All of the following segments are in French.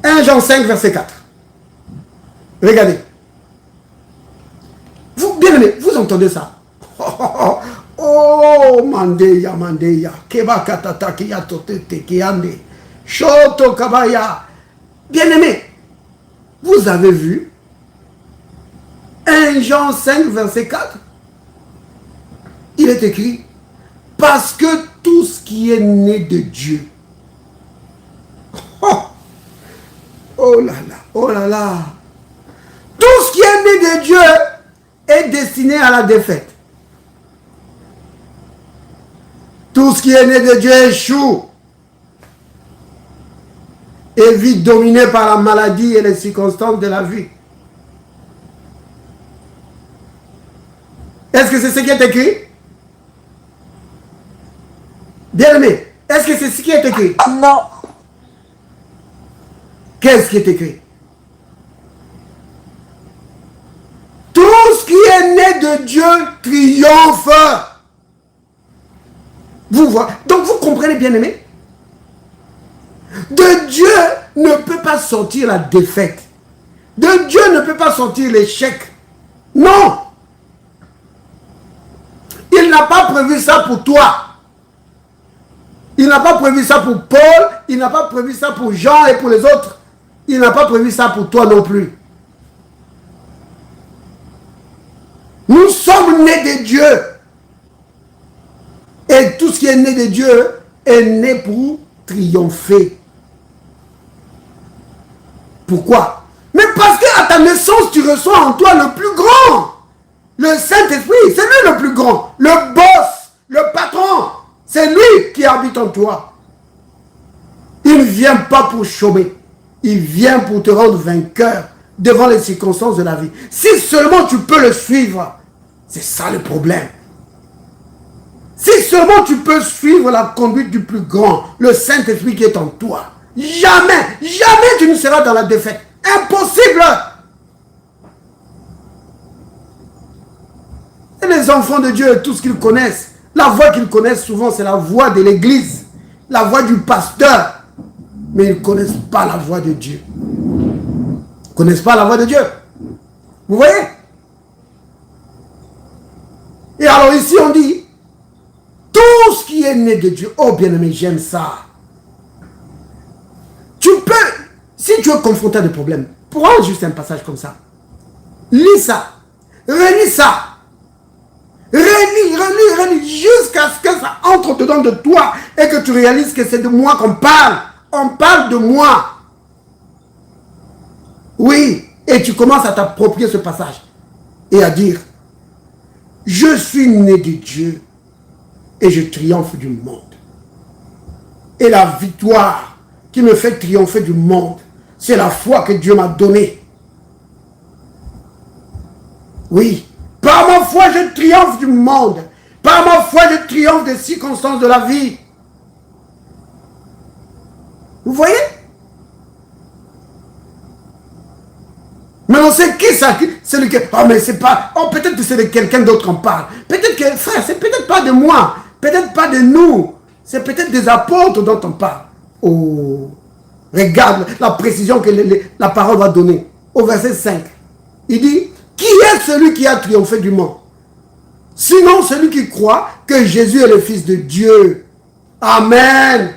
1 Jean 5, verset 4. Regardez. Vous, bien aimé, vous entendez ça? Oh, mandeya, mandeya. Keba katata kiya totete kiyande. Shoto kabaya. Bien aimé, vous avez vu 1 Jean 5, verset 4. Il est écrit, parce que tout ce qui est né de Dieu. Oh là là, oh là là. Tout ce qui est né de Dieu est destiné à la défaite. Tout ce qui est né de Dieu échoue et vit dominé par la maladie et les circonstances de la vie. Est-ce que c'est ce qui est écrit? Bien aimé, est-ce que c'est ce qui est écrit? Non. Qu'est-ce qui est écrit? Tout ce qui est né de Dieu triomphe. Vous voyez? Donc vous comprenez, bien aimé? De Dieu ne peut pas sortir la défaite. De Dieu ne peut pas sortir l'échec. Non. Il n'a pas prévu ça pour toi. Il n'a pas prévu ça pour Paul. Il n'a pas prévu ça pour Jean et pour les autres. Il n'a pas prévu ça pour toi non plus. Nous sommes nés de Dieu. Et tout ce qui est né de Dieu est né pour triompher. Pourquoi? Mais parce qu'à ta naissance, tu reçois en toi le plus grand. Le Saint-Esprit, c'est lui le plus grand. Le boss, le patron, c'est lui qui habite en toi. Il ne vient pas pour chômer. Il vient pour te rendre vainqueur devant les circonstances de la vie. Si seulement tu peux le suivre, c'est ça le problème. Si seulement tu peux suivre la conduite du plus grand, le Saint-Esprit qui est en toi, jamais, jamais tu ne seras dans la défaite. Impossible! Et les enfants de Dieu, tout ce qu'ils connaissent, la voix qu'ils connaissent souvent, c'est la voix de l'église, la voix du pasteur. Mais ils ne connaissent pas la voix de Dieu. Ils ne connaissent pas la voix de Dieu. Vous voyez? Et alors ici on dit, tout ce qui est né de Dieu, oh bien-aimé, j'aime ça. Tu peux, si tu es confronté à des problèmes, prends juste un passage comme ça. Lis ça. Relis ça. Relis, jusqu'à ce que ça entre dedans de toi et que tu réalises que c'est de moi qu'on parle. On parle de moi. Oui, et tu commences à t'approprier ce passage et à dire, je suis né de Dieu et je triomphe du monde. Et la victoire qui me fait triompher du monde, c'est la foi que Dieu m'a donnée. Oui, par ma foi, je triomphe du monde. Par ma foi, je triomphe des circonstances de la vie. Vous voyez? Maintenant, c'est qui ça? C'est lequel? Oh, mais c'est pas... Oh, peut-être que c'est de quelqu'un d'autre qu'on parle. Peut-être que, frère, c'est peut-être pas de moi. Peut-être pas de nous. C'est peut-être des apôtres dont on parle. Oh, regarde la précision que la parole va donner. Au verset 5. Il dit, qui est celui qui a triomphé du monde? Sinon, celui qui croit que Jésus est le Fils de Dieu. Amen.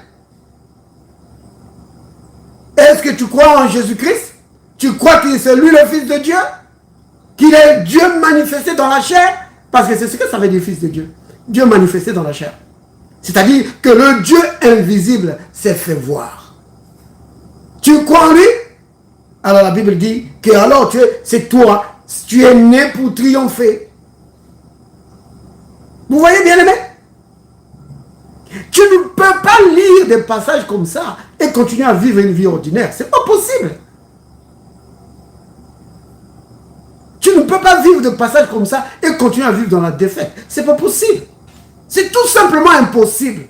Est-ce que tu crois en Jésus-Christ? Tu crois que c'est lui le Fils de Dieu? Qu'il est Dieu manifesté dans la chair? Parce que c'est ce que ça veut dire, Fils de Dieu. Dieu manifesté dans la chair. C'est-à-dire que le Dieu invisible s'est fait voir. Tu crois en lui? Alors la Bible dit que alors c'est toi, tu es né pour triompher. Vous voyez bien aimé? Tu ne peux pas lire des passages comme ça et continuer à vivre une vie ordinaire. C'est pas possible. Tu ne peux pas vivre des passages comme ça et continuer à vivre dans la défaite. C'est pas possible. C'est tout simplement impossible.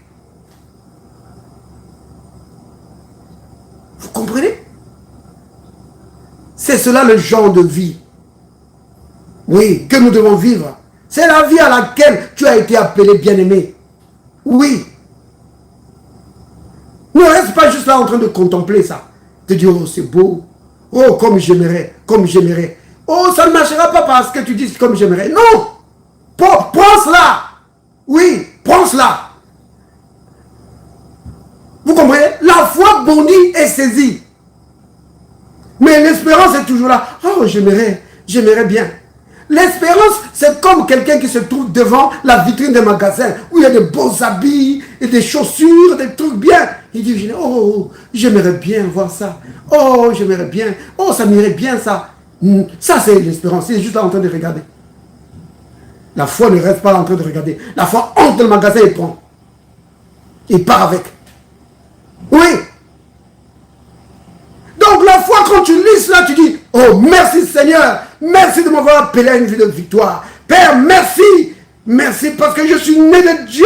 Vous comprenez? C'est cela le genre de vie. Oui, que nous devons vivre. C'est la vie à laquelle tu as été appelé bien-aimé. Oui. Ne reste pas juste là en train de contempler ça. Tu dis, oh, c'est beau. Oh, comme j'aimerais, comme j'aimerais. Oh, ça ne marchera pas parce que tu dis comme j'aimerais. Non! Prends cela! Oui, prends cela! Vous comprenez? La foi bondit et saisit. Mais l'espérance est toujours là. Oh, j'aimerais bien. L'espérance, c'est comme quelqu'un qui se trouve devant la vitrine des magasins où il y a des beaux habits et des chaussures, des trucs bien. Il dit, oh, j'aimerais bien voir ça. Oh, j'aimerais bien. Oh, ça m'irait bien ça. Ça, c'est l'espérance. Il est juste là en train de regarder. La foi ne reste pas en train de regarder. La foi entre dans le magasin et prend. Il part avec. Oui. Donc la foi, quand tu lis cela, tu dis, oh, merci Seigneur. Merci de m'avoir appelé à une vie de victoire. Père, merci. Merci parce que je suis né de Dieu.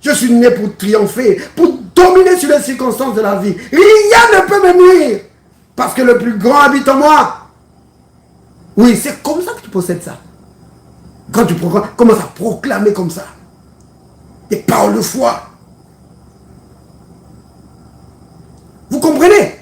Je suis né pour triompher, pour dominer sur les circonstances de la vie. Rien ne peut me nuire. Parce que le plus grand habite en moi. Oui, c'est comme ça que tu possèdes ça. Quand tu commences à proclamer comme ça. Des paroles de foi. Vous comprenez?